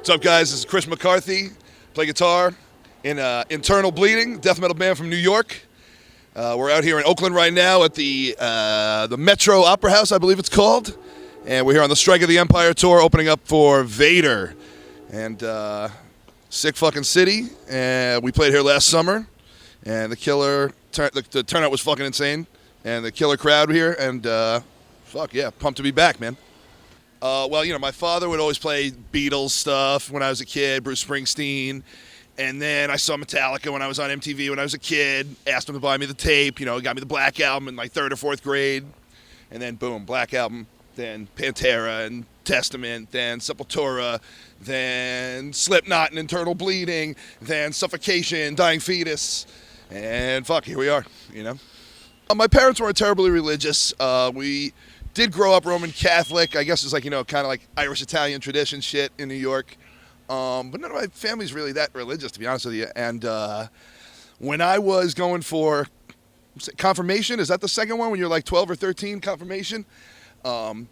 What's up, guys? This is Chris McCarthy. Play guitar in Internal Bleeding, death metal band from New York. We're out here in Oakland right now at the Metro Opera House, I believe it's called. And we're here on the Strike of the Empire tour, opening up for Vader. And sick fucking city. And we played here last summer. And the turnout was fucking insane. And the killer crowd here. And fuck yeah, pumped to be back, man. Well, you know, my father would always play Beatles stuff when I was a kid, Bruce Springsteen. And then I saw Metallica when I was on MTV when I was a kid. Asked him to buy me the tape. You know, he got me the Black Album in like 3rd or 4th grade. And then, boom, Black Album. Then Pantera and Testament. Then Sepultura. Then Slipknot and Internal Bleeding. Then Suffocation, Dying Fetus. And fuck, here we are, you know. My parents weren't terribly religious. We did grow up Roman Catholic. I guess it's like, you know, kind of like Irish-Italian tradition shit in New York. But none of my family's really that religious, to be honest with you. And when I was going for confirmation, is that the second one when you're like 12 or 13, confirmation? I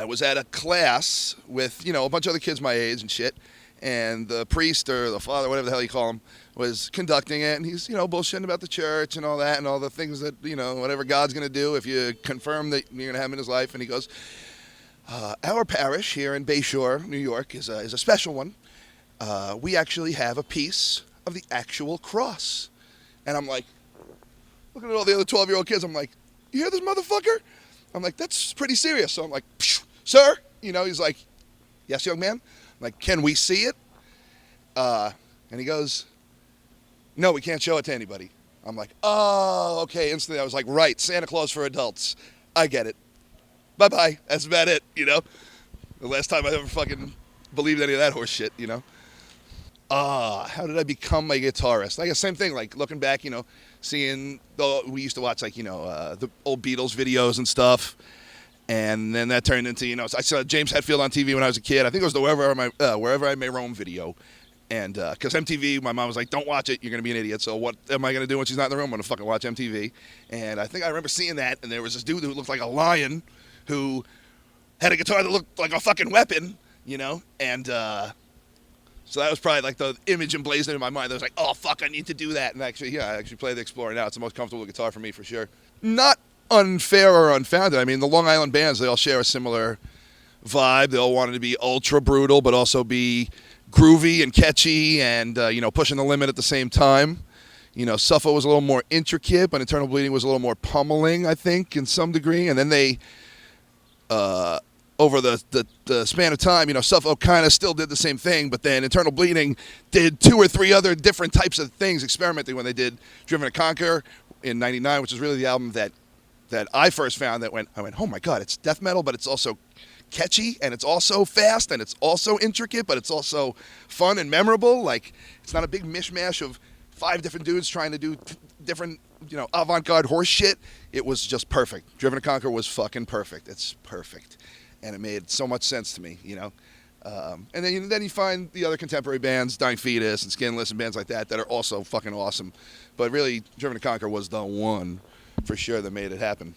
was at a class with, you know, a bunch of other kids my age and shit. And the priest or the father, whatever the hell you call him, was conducting it. And he's, you know, bullshitting about the church and all that and all the things that, you know, whatever God's going to do if you confirm that you're going to have him in his life. And he goes, our parish here in Bayshore, New York, is a special one. We actually have a piece of the actual cross. And I'm like, looking at all the other 12-year-old kids, I'm like, you hear this motherfucker? I'm like, that's pretty serious. So I'm like, sir? You know, he's like, yes, young man. I'm like, can we see it? And he goes, no, we can't show it to anybody. I'm like, oh, okay. Instantly, I was like, right, Santa Claus for adults. I get it. Bye-bye. That's about it, you know? The last time I ever fucking believed any of that horse shit, you know? How did I become a guitarist? I guess same thing, like looking back, you know, seeing, we used to watch like, you know, the old Beatles videos and stuff. And then that turned into, you know, I saw James Hetfield on TV when I was a kid. I think it was the Wherever I May Roam video. And because MTV, my mom was like, don't watch it, you're going to be an idiot. So what am I going to do when she's not in the room? I'm going to fucking watch MTV. And I think I remember seeing that, and there was this dude who looked like a lion who had a guitar that looked like a fucking weapon, you know? And so that was probably like the image emblazoned in my mind. I was like, oh, fuck, I need to do that. And actually, yeah, I actually play the Explorer now. It's the most comfortable guitar for me, for sure. Not unfair or unfounded. I mean, the Long Island bands, they all share a similar vibe. They all wanted to be ultra brutal, but also be groovy and catchy and, you know, pushing the limit at the same time. You know, Suffo was a little more intricate, but Internal Bleeding was a little more pummeling, I think, in some degree. And then they, over the span of time, you know, Suffo kind of still did the same thing, but then Internal Bleeding did 2 or 3 other different types of things, experimenting when they did Driven to Conquer in '99, which is really the album that I first found I went, oh my God, it's death metal, but it's also catchy, and it's also fast, and it's also intricate, but it's also fun and memorable. Like, it's not a big mishmash of 5 different dudes trying to do different, you know, avant-garde horse shit. It was just perfect. Driven to Conquer was fucking perfect. It's perfect. And it made so much sense to me, you know. And then you find the other contemporary bands, Dying Fetus and Skinless and bands like that are also fucking awesome. But really, Driven to Conquer was the one for sure that made it happen.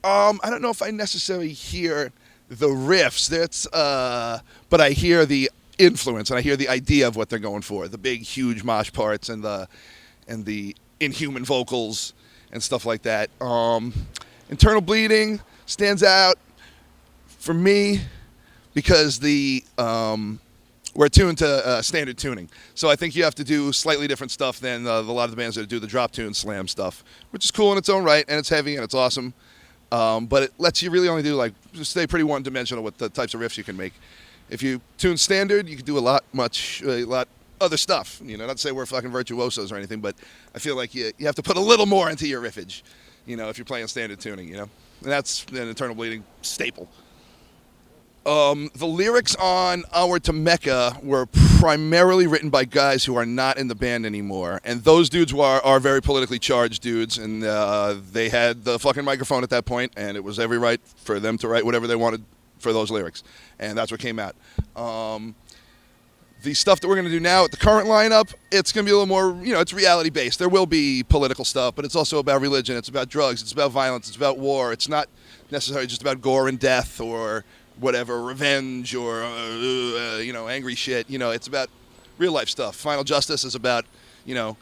I don't know if I necessarily hear the riffs, but I hear the influence and I hear the idea of what they're going for. The big, huge mosh parts and the inhuman vocals and stuff like that. Internal Bleeding stands out for me because we're attuned to standard tuning. So I think you have to do slightly different stuff than a lot of the bands that do the drop tune slam stuff, which is cool in its own right, and it's heavy and it's awesome. But it lets you really only do, like, just stay pretty one-dimensional with the types of riffs you can make. If you tune standard, you can do a lot other stuff. You know, not to say we're fucking virtuosos or anything, but I feel like you have to put a little more into your riffage, you know, if you're playing standard tuning, you know. And that's an Internal Bleeding staple. The lyrics on Onward to Mecca were primarily written by guys who are not in the band anymore. And those dudes are very politically charged dudes. And they had the fucking microphone at that point, and it was every right for them to write whatever they wanted for those lyrics. And that's what came out. The stuff that we're going to do now at the current lineup, it's going to be a little more, you know, it's reality-based. There will be political stuff, but it's also about religion. It's about drugs. It's about violence. It's about war. It's not necessarily just about gore and death or whatever, revenge or, angry shit. It's about real life stuff. Final Justice is about, the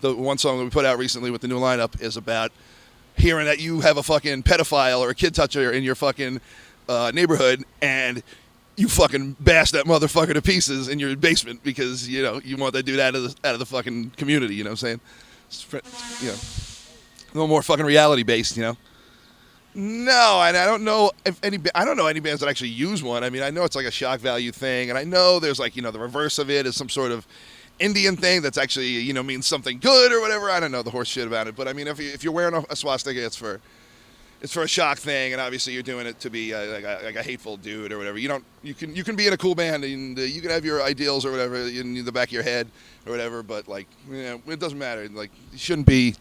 one song that we put out recently with the new lineup is about hearing that you have a fucking pedophile or a kid toucher in your fucking neighborhood, and you fucking bash that motherfucker to pieces in your basement because, you want that dude out of the fucking community, you know what I'm saying? A little more fucking reality based, No, and I don't know any bands that actually use one. I mean, I know it's like a shock value thing, and I know there's like, the reverse of it is some sort of Indian thing that's actually, means something good or whatever. I don't know the horse shit about it, but I mean, if you're wearing a swastika, it's for a shock thing, and obviously you're doing it to be like a hateful dude or whatever. You can be in a cool band and you can have your ideals or whatever in the back of your head or whatever, but like, it doesn't matter. Like, you shouldn't be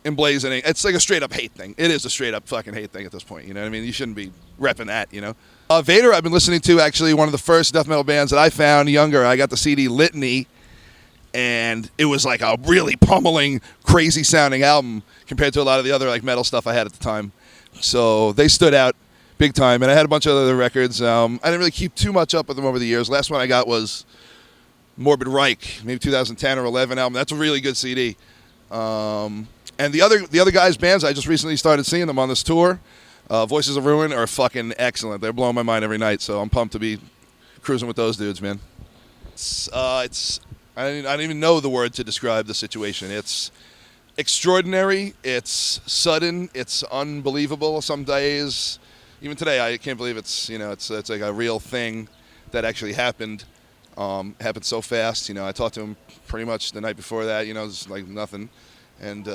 emblazoning. It's like a straight up hate thing. It is a straight up fucking hate thing at this point. You know what I mean? You shouldn't be repping that. Vader, I've been listening to, actually one of the first death metal bands that I found younger. I got the CD Litany, and it was like a really pummeling, crazy sounding album compared to a lot of the other like metal stuff I had at the time. So they stood out big time, and I had a bunch of other records. I didn't really keep too much up with them over the years. Last one I got was Morbid Reich, maybe 2010 or 11 album. That's a really good CD. And the other guys' bands, I just recently started seeing them on this tour. Voices of Ruin are fucking excellent. They're blowing my mind every night, so I'm pumped to be cruising with those dudes, man. I don't even know the word to describe the situation. It's extraordinary. It's sudden. It's unbelievable. Some days, even today, I can't believe it's like a real thing that actually happened. Happened so fast. I talked to him pretty much the night before that. It's like nothing. And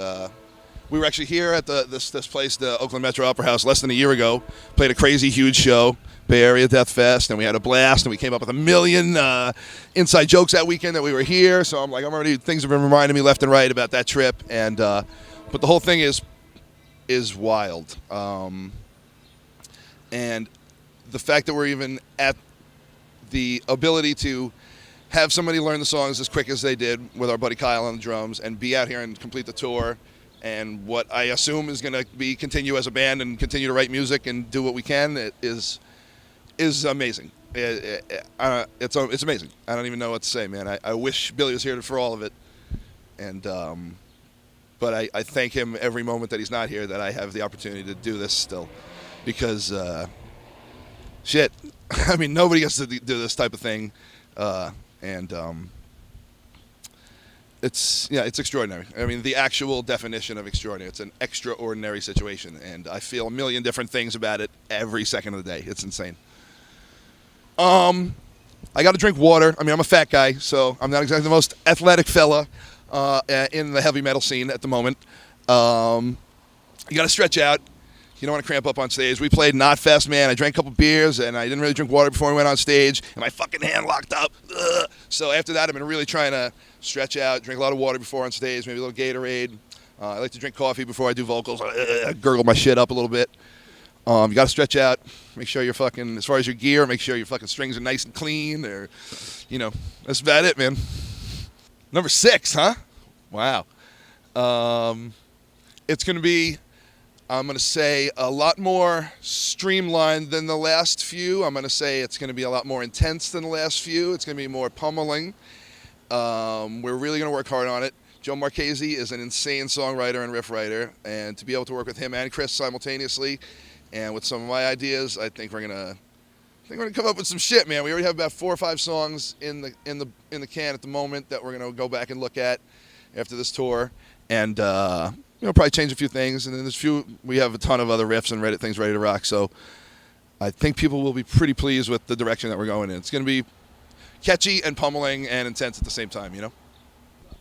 we were actually here at this place, the Oakland Metro Opera House, less than a year ago. Played a crazy, huge show, Bay Area Death Fest, and we had a blast, and we came up with a million inside jokes that weekend that we were here. So things have been reminding me left and right about that trip. And but the whole thing is wild. And the fact that we're even at the ability to have somebody learn the songs as quick as they did with our buddy Kyle on the drums and be out here and complete the tour, and what I assume is going to be continue as a band and continue to write music and do what we can, it is amazing. It's amazing. I don't even know what to say, man. I wish Billy was here for all of it, and but I thank him every moment that he's not here that I have the opportunity to do this still, because shit, I mean, nobody gets to do this type of thing. And it's extraordinary. I mean, the actual definition of extraordinary. It's an extraordinary situation, and I feel a million different things about it every second of the day. It's insane. I got to drink water. I mean, I'm a fat guy, so I'm not exactly the most athletic fella in the heavy metal scene at the moment. You got to stretch out. You don't want to cramp up on stage. We played Knotfest, man. I drank a couple beers, and I didn't really drink water before we went on stage, and my fucking hand locked up. Ugh. So after that, I've been really trying to stretch out, drink a lot of water before on stage, maybe a little Gatorade. I like to drink coffee before I do vocals. I gurgle my shit up a little bit. You got to stretch out. Make sure you're fucking, as far as your gear, make sure your fucking strings are nice and clean, or, that's about it, man. Number 6, huh? Wow. It's going to be, I'm going to say, a lot more streamlined than the last few. I'm going to say it's going to be a lot more intense than the last few. It's going to be more pummeling. We're really going to work hard on it. Joe Marchese is an insane songwriter and riff writer, and to be able to work with him and Chris simultaneously, and with some of my ideas, I think we're gonna come up with some shit, man. We already have about 4 or 5 songs in the can at the moment that we're gonna go back and look at after this tour, and probably change a few things. And then we have a ton of other riffs and things ready to rock. So I think people will be pretty pleased with the direction that we're going in. It's gonna be catchy and pummeling and intense at the same time,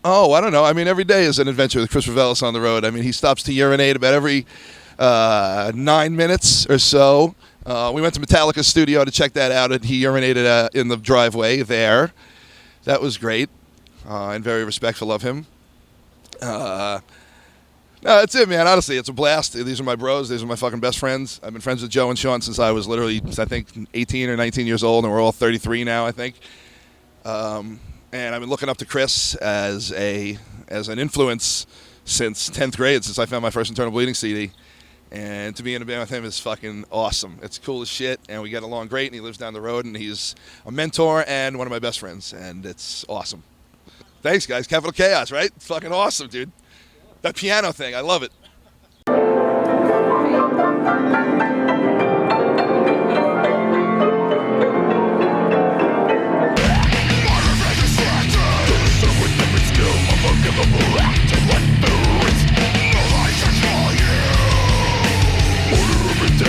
Oh, I don't know. I mean, every day is an adventure with Chris Ravelis on the road. I mean, he stops to urinate about every 9 minutes or so. We went to Metallica's studio to check that out, and he urinated in the driveway there. That was great, and very respectful of him. No, that's it, man. Honestly, it's a blast. These are my bros. These are my fucking best friends. I've been friends with Joe and Sean since I was literally, I think, 18 or 19 years old, and we're all 33 now, I think. And I've been looking up to Chris as an influence since 10th grade, since I found my first Internal Bleeding CD. And to be in a band with him is fucking awesome. It's cool as shit, and we get along great, and he lives down the road, and he's a mentor and one of my best friends, and it's awesome. Thanks, guys. Capital Chaos, right? Fucking awesome, dude. That piano thing, I love it.